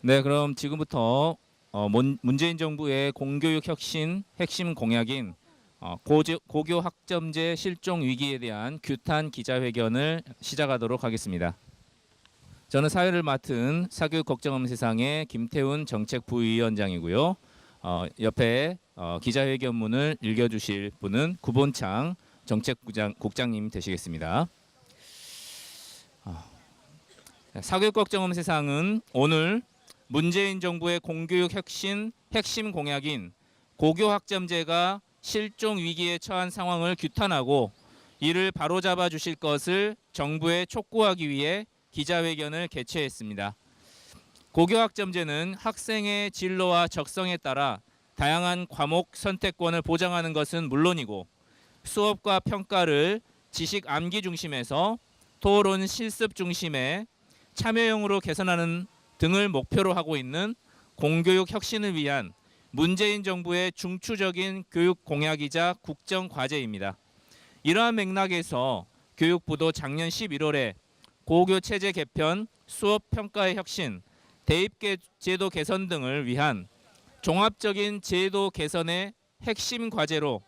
네, 그럼 지금부터 문재인 정부의 공교육 혁신 핵심 공약인 고교 학점제 실종 위기에 대한 규탄 기자회견을 시작하도록 하겠습니다. 저는 사회를 맡은 사교육 걱정 없는 세상의 김태훈 정책부위원장이고요. 옆에 기자회견문을 읽어주실 분은 구본창 정책국장님 되시겠습니다. 사교육 걱정 없는 세상은 오늘 문재인 정부의 공교육 혁신 핵심 공약인 고교 학점제가 실종 위기에 처한 상황을 규탄하고 이를 바로잡아 주실 것을 정부에 촉구하기 위해 기자회견을 개최했습니다. 고교 학점제는 학생의 진로와 적성에 따라 다양한 과목 선택권을 보장하는 것은 물론이고 수업과 평가를 지식 암기 중심에서 토론 실습 중심의 참여형으로 개선하는 등을 목표로 하고 있는 공교육 혁신을 위한 문재인 정부의 중추적인 교육 공약이자 국정 과제입니다. 이러한 맥락에서 교육부도 작년 11월에 고교 체제 개편, 수업 평가의 혁신, 대입 제도 개선 등을 위한 종합적인 제도 개선의 핵심 과제로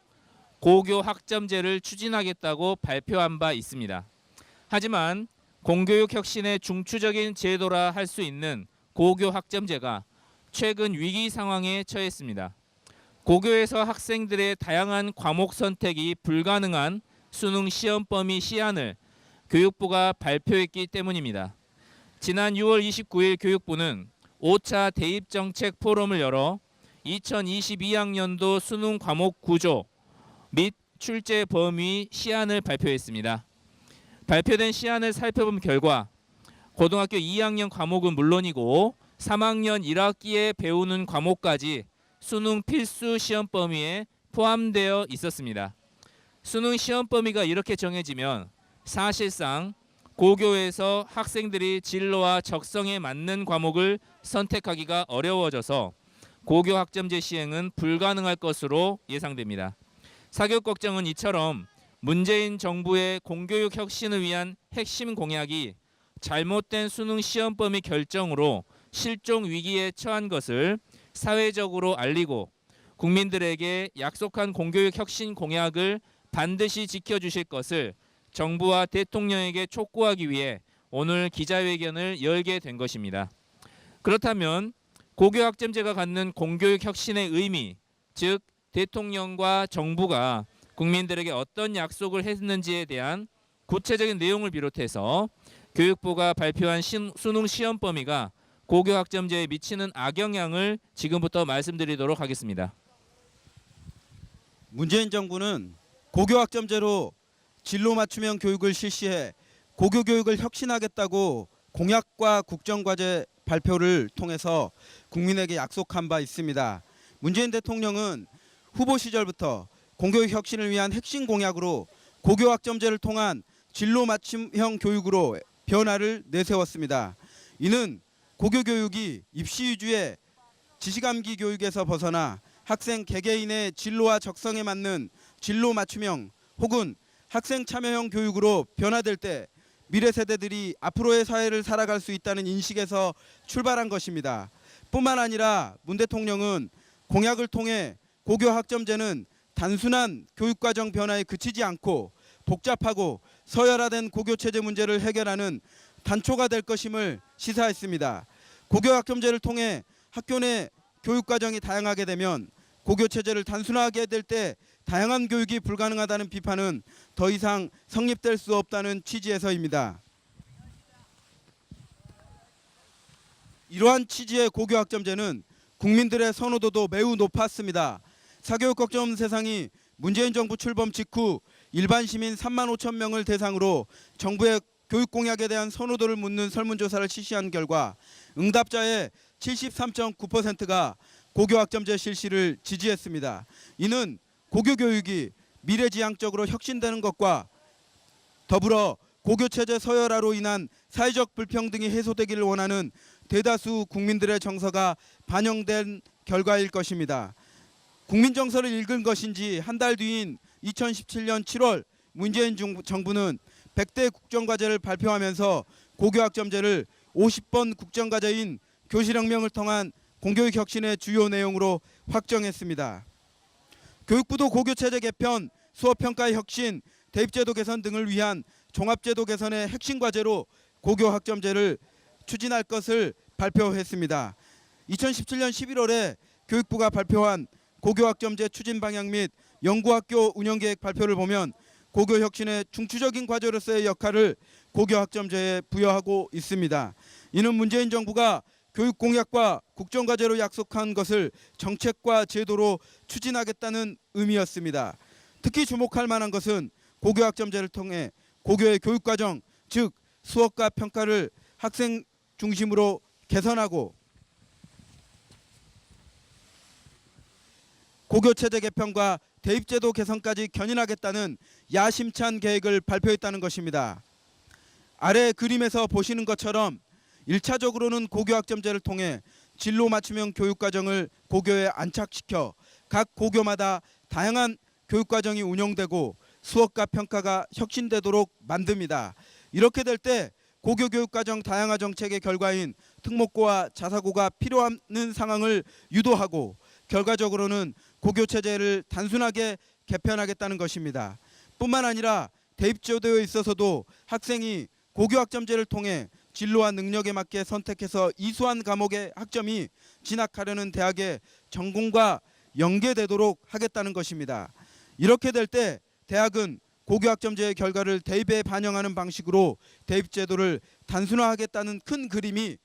고교 학점제를 추진하겠다고 발표한 바 있습니다. 하지만 공교육 혁신의 중추적인 제도라 할 수 있는 고교 학점제가 최근 위기 상황에 처했습니다. 고교에서 학생들의 다양한 과목 선택이 불가능한 수능 시험 범위 시안을 교육부가 발표했기 때문입니다. 지난 6월 29일 교육부는 5차 대입정책 포럼을 열어 2022학년도 수능 과목 구조 및 출제 범위 시안을 발표했습니다. 발표된 시안을 살펴본 결과 고등학교 2학년 과목은 물론이고 3학년 1학기에 배우는 과목까지 수능 필수 시험 범위에 포함되어 있었습니다. 수능 시험 범위가 이렇게 정해지면 사실상 고교에서 학생들이 진로와 적성에 맞는 과목을 선택하기가 어려워져서 고교 학점제 시행은 불가능할 것으로 예상됩니다. 사교육 걱정은 이처럼 문재인 정부의 공교육 혁신을 위한 핵심 공약이 잘못된 수능 시험 범위 결정으로 실종 위기에 처한 것을 사회적으로 알리고 국민들에게 약속한 공교육 혁신 공약을 반드시 지켜주실 것을 정부와 대통령에게 촉구하기 위해 오늘 기자회견을 열게 된 것입니다. 그렇다면 고교 학점제가 갖는 공교육 혁신의 의미, 즉 대통령과 정부가 국민들에게 어떤 약속을 했는지에 대한 구체적인 내용을 비롯해서 교육부가 발표한 수능 시험 범위가 고교 학점제에 미치는 악영향을 지금부터 말씀드리도록 하겠습니다. 문재인 정부는 고교 학점제로 진로 맞춤형 교육을 실시해 고교 교육을 혁신하겠다고 공약과 국정과제 발표를 통해서 국민에게 약속한 바 있습니다. 문재인 대통령은 후보 시절부터 공교육 혁신을 위한 핵심 공약으로 고교 학점제를 통한 진로 맞춤형 교육으로 변화를 내세웠습니다. 이는 고교 교육이 입시 위주의 지식 암기 교육에서 벗어나 학생 개개인의 진로와 적성에 맞는 진로 맞춤형 혹은 학생 참여형 교육으로 변화될 때 미래 세대들이 앞으로의 사회를 살아갈 수 있다는 인식에서 출발한 것입니다. 뿐만 아니라 문 대통령은 공약을 통해 고교 학점제는 단순한 교육과정 변화에 그치지 않고 복잡하고 서열화된 고교체제 문제를 해결하는 단초가 될 것임을 시사했습니다. 고교 학점제를 통해 학교 내 교육과정이 다양하게 되면 고교체제를 단순화하게 될 때 다양한 교육이 불가능하다는 비판은 더 이상 성립될 수 없다는 취지에서입니다. 이러한 취지의 고교 학점제는 국민들의 선호도도 매우 높았습니다. 사교육 걱정 없는 세상이 문재인 정부 출범 직후 일반 시민 3만 5천 명을 대상으로 정부의 교육 공약에 대한 선호도를 묻는 설문조사를 실시한 결과 응답자의 73.9%가 고교 학점제 실시를 지지했습니다. 이는 고교 교육이 미래지향적으로 혁신되는 것과 더불어 고교체제 서열화로 인한 사회적 불평등이 해소되기를 원하는 대다수 국민들의 정서가 반영된 결과일 것입니다. 국민 정서를 읽은 것인지 한 달 뒤인 2017년 7월 문재인 정부는 100대 국정과제를 발표하면서 고교 학점제를 50번 국정과제인 교실혁명을 통한 공교육 혁신의 주요 내용으로 확정했습니다. 교육부도 고교체제 개편, 수업평가의 혁신, 대입제도 개선 등을 위한 종합제도 개선의 핵심 과제로 고교학점제를 추진할 것을 발표했습니다. 2017년 11월에 교육부가 발표한 고교학점제 추진 방향 및 연구학교 운영계획 발표를 보면 고교혁신의 중추적인 과제로서의 역할을 고교학점제에 부여하고 있습니다. 이는 문재인 정부가 교육공약과 국정과제로 약속한 것을 정책과 제도로 추진하겠다는 의미였습니다. 특히 주목할 만한 것은 고교학점제를 통해 고교의 교육과정, 즉 수업과 평가를 학생 중심으로 개선하고 고교체제 개편과 대입제도 개선까지 견인하겠다는 야심찬 계획을 발표했다는 것입니다. 아래 그림에서 보시는 것처럼 1차적으로는 고교학점제를 통해 진로 맞춤형 교육과정을 고교에 안착시켜 각 고교마다 다양한 교육과정이 운영되고 수업과 평가가 혁신되도록 만듭니다. 이렇게 될 때 고교 교육과정 다양화 정책의 결과인 특목고와 자사고가 필요하는 상황을 유도하고 결과적으로는 고교체제를 단순하게 개편하겠다는 것입니다. 뿐만 아니라 대입제도에 있어서도 학생이 고교학점제를 통해 진로와 능력에 맞게 선택해서 이수한 과목의 학점이 진학하려는 대학의 전공과 연계되도록 하겠다는 것입니다. 이렇게 될 때 대학은 고교학점제의 결과를 대입에 반영하는 방식으로 대입제도를 단순화하겠다는 큰 그림이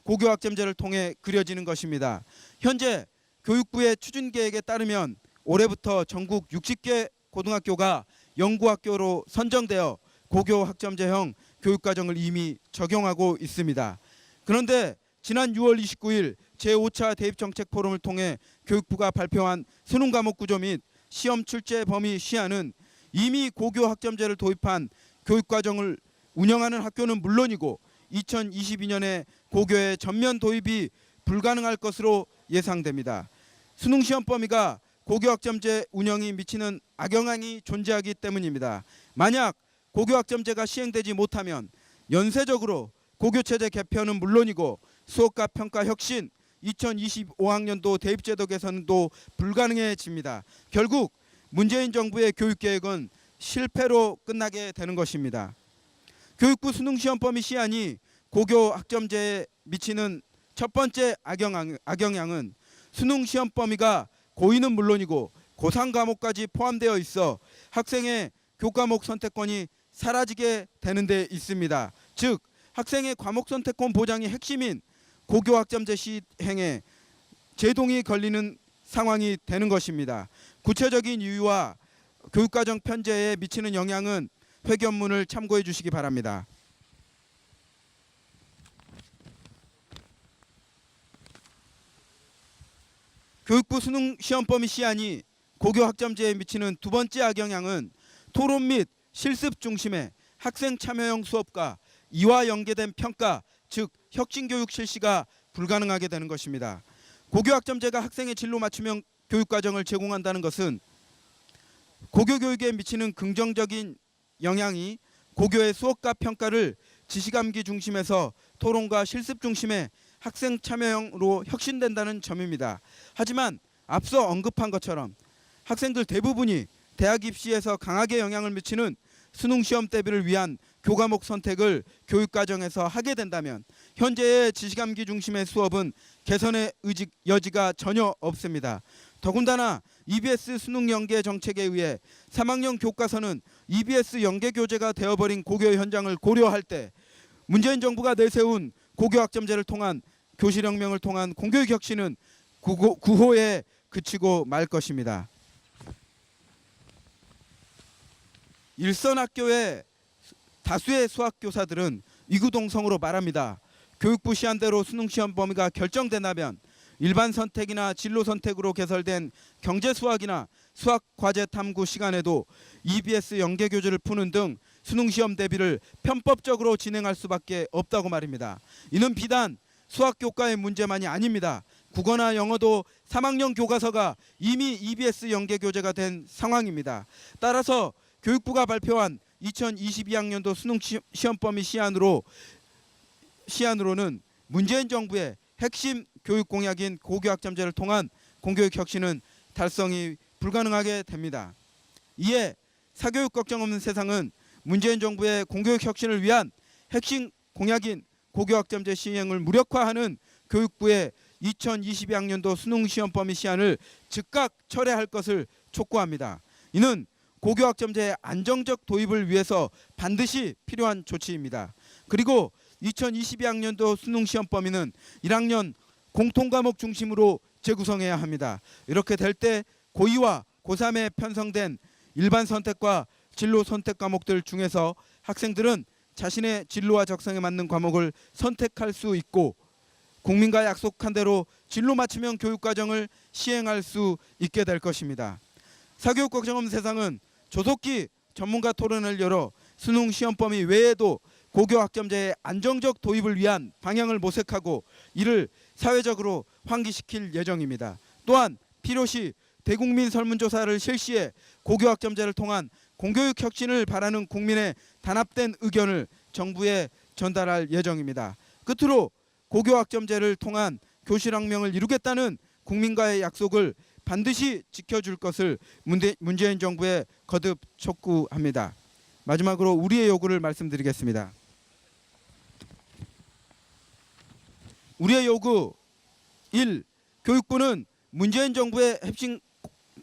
고교학점제를 통해 그려지는 것입니다. 현재 교육부의 추진 계획에 따르면 올해부터 전국 60개 고등학교가 연구학교로 선정되어 고교학점제형 교육과정을 이미 적용하고 있습니다. 그런데 지난 6월 29일 제5차 대입정책 포럼을 통해 교육부가 발표한 수능 과목 구조 및 시험 출제 범위 시안은 이미 고교학점제를 도입한 교육과정을 운영하는 학교는 물론이고 2022년에 고교의 전면 도입이 불가능할 것으로 예상됩니다. 수능 시험 범위가 고교학점제 운영이 미치는 악영향이 존재하기 때문입니다. 만약 고교학점제가 시행되지 못하면 연쇄적으로 고교체제 개편은 물론이고 수업과 평가 혁신, 2025학년도 대입제도 개선도 불가능해집니다. 결국 문재인 정부의 교육계획은 실패로 끝나게 되는 것입니다. 교육부 수능시험 범위 시안이 고교학점제에 미치는 첫 번째 악영향은 수능시험 범위가 고2는 물론이고 고3 과목까지 포함되어 있어 학생의 교과목 선택권이 사라지게 되는 데 있습니다. 즉 학생의 과목 선택권 보장이 핵심인 고교학점제 시행에 제동이 걸리는 상황이 되는 것입니다. 구체적인 이유와 교육과정 편제에 미치는 영향은 회견문을 참고해 주시기 바랍니다. 교육부 수능 시험 범위 시안이 고교학점제에 미치는 두 번째 악영향은 토론 및 실습 중심의 학생 참여형 수업과 이와 연계된 평가, 즉 혁신교육 실시가 불가능하게 되는 것입니다. 고교학점제가 학생의 진로 맞춤형 교육과정을 제공한다는 것은 고교교육에 미치는 긍정적인 영향이 고교의 수업과 평가를 지시감기 중심에서 토론과 실습 중심의 학생 참여형으로 혁신된다는 점입니다. 하지만 앞서 언급한 것처럼 학생들 대부분이 대학 입시에서 강하게 영향을 미치는 수능 시험 대비를 위한 교과목 선택을 교육과정에서 하게 된다면 현재의 지시감기 중심의 수업은 개선의 여지가 전혀 없습니다. 더군다나 EBS 수능 연계 정책에 의해 3학년 교과서는 EBS 연계 교재가 되어버린 고교 현장을 고려할 때 문재인 정부가 내세운 고교학점제를 통한 교실혁명을 통한 공교육 혁신은 구호에 그치고 말 것입니다. 일선 학교의 다수의 수학교사들은 이구동성으로 말합니다. 교육부 시안대로 수능시험 범위가 결정된다면 일반 선택이나 진로 선택으로 개설된 경제수학이나 수학과제 탐구 시간에도 EBS 연계교재를 푸는 등 수능시험 대비를 편법적으로 진행할 수밖에 없다고 말입니다. 이는 비단 수학교과의 문제만이 아닙니다. 국어나 영어도 3학년 교과서가 이미 EBS 연계교재가 된 상황입니다. 따라서 교육부가 발표한 2022학년도 수능 시험 범위 시안으로는 문재인 정부의 핵심 교육 공약인 고교학점제를 통한 공교육 혁신은 달성이 불가능하게 됩니다. 이에 사교육 걱정 없는 세상은 문재인 정부의 공교육 혁신을 위한 핵심 공약인 고교학점제 시행을 무력화하는 교육부의 2022학년도 수능 시험 범위 시한을 즉각 철회할 것을 촉구합니다. 이는 고교학점제의 안정적 도입을 위해서 반드시 필요한 조치입니다. 그리고 2022학년도 수능 시험 범위는 1학년 공통과목 중심으로 재구성해야 합니다. 이렇게 될 때 고2와 고3에 편성된 일반 선택과 진로 선택 과목들 중에서 학생들은 자신의 진로와 적성에 맞는 과목을 선택할 수 있고 국민과 약속한 대로 진로 맞춤형 교육 과정을 시행할 수 있게 될 것입니다. 사교육 걱정 없는 세상은 조속히 전문가 토론을 열어 수능 시험 범위 외에도 고교 학점제의 안정적 도입을 위한 방향을 모색하고 이를 사회적으로 환기시킬 예정입니다. 또한 필요시 대국민 설문조사를 실시해 고교 학점제를 통한 공교육 혁신을 바라는 국민의 단합된 의견을 정부에 전달할 예정입니다. 끝으로 고교 학점제를 통한 교실혁명을 이루겠다는 국민과의 약속을 반드시 지켜줄 것을 문재인 정부에 거듭 촉구합니다. 마지막으로 우리의 요구를 말씀드리겠습니다. 우리의 요구 1. 교육부는 문재인 정부의 핵심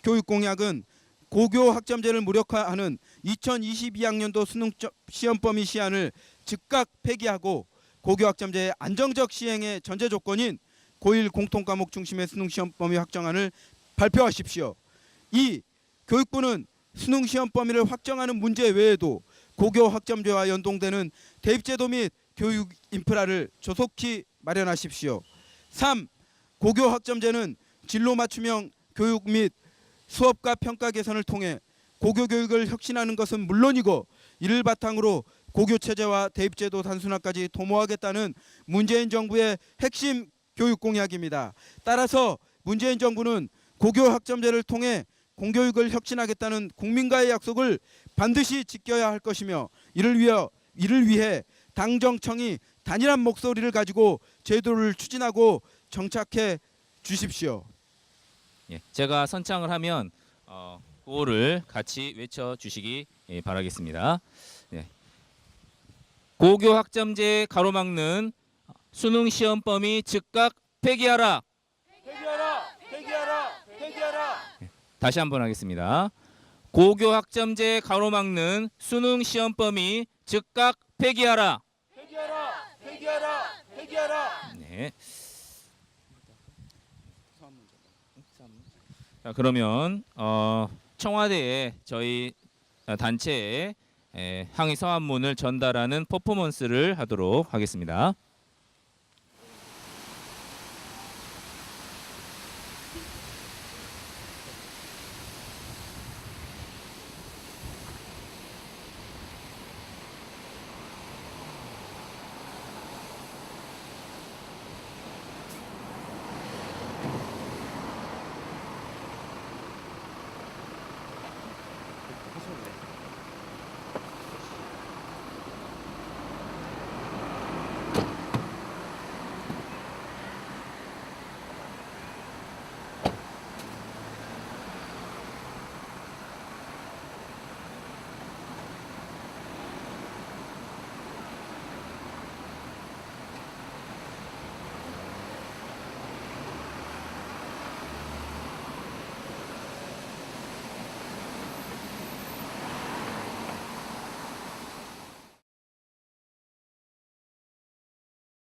교육 공약은 고교 학점제를 무력화하는 2022학년도 수능 시험 범위 시한을 즉각 폐기하고 고교 학점제의 안정적 시행의 전제 조건인 고1 공통과목 중심의 수능 시험 범위 확정안을 발표하십시오. 2. 교육부는 수능 시험 범위를 확정하는 문제 외에도 고교 학점제와 연동되는 대입제도 및 교육 인프라를 조속히 마련하십시오. 3. 고교 학점제는 진로 맞춤형 교육 및 수업과 평가 개선을 통해 고교 교육을 혁신하는 것은 물론이고 이를 바탕으로 고교 체제와 대입제도 단순화까지 도모하겠다는 문재인 정부의 핵심 교육 공약입니다. 따라서 문재인 정부는 고교 학점제를 통해 공교육을 혁신하겠다는 국민과의 약속을 반드시 지켜야 할 것이며 이를 위해 당정청이 단일한 목소리를 가지고 제도를 추진하고 정착해 주십시오. 예, 제가 선창을 하면 구호를 같이 외쳐주시기 바라겠습니다. 예. 고교 학점제 가로막는 수능 시험 범위 즉각 폐기하라. 폐기하라! 폐기하라! 폐기하라! 다시 한번 하겠습니다. 고교 학점제 가로막는 수능 시험 범위 즉각 폐기하라. 폐기하라! 폐기하라! 폐기하라! 네. 자, 그러면 청와대에 저희 단체에 항의 서한문을 전달하는 퍼포먼스를 하도록 하겠습니다.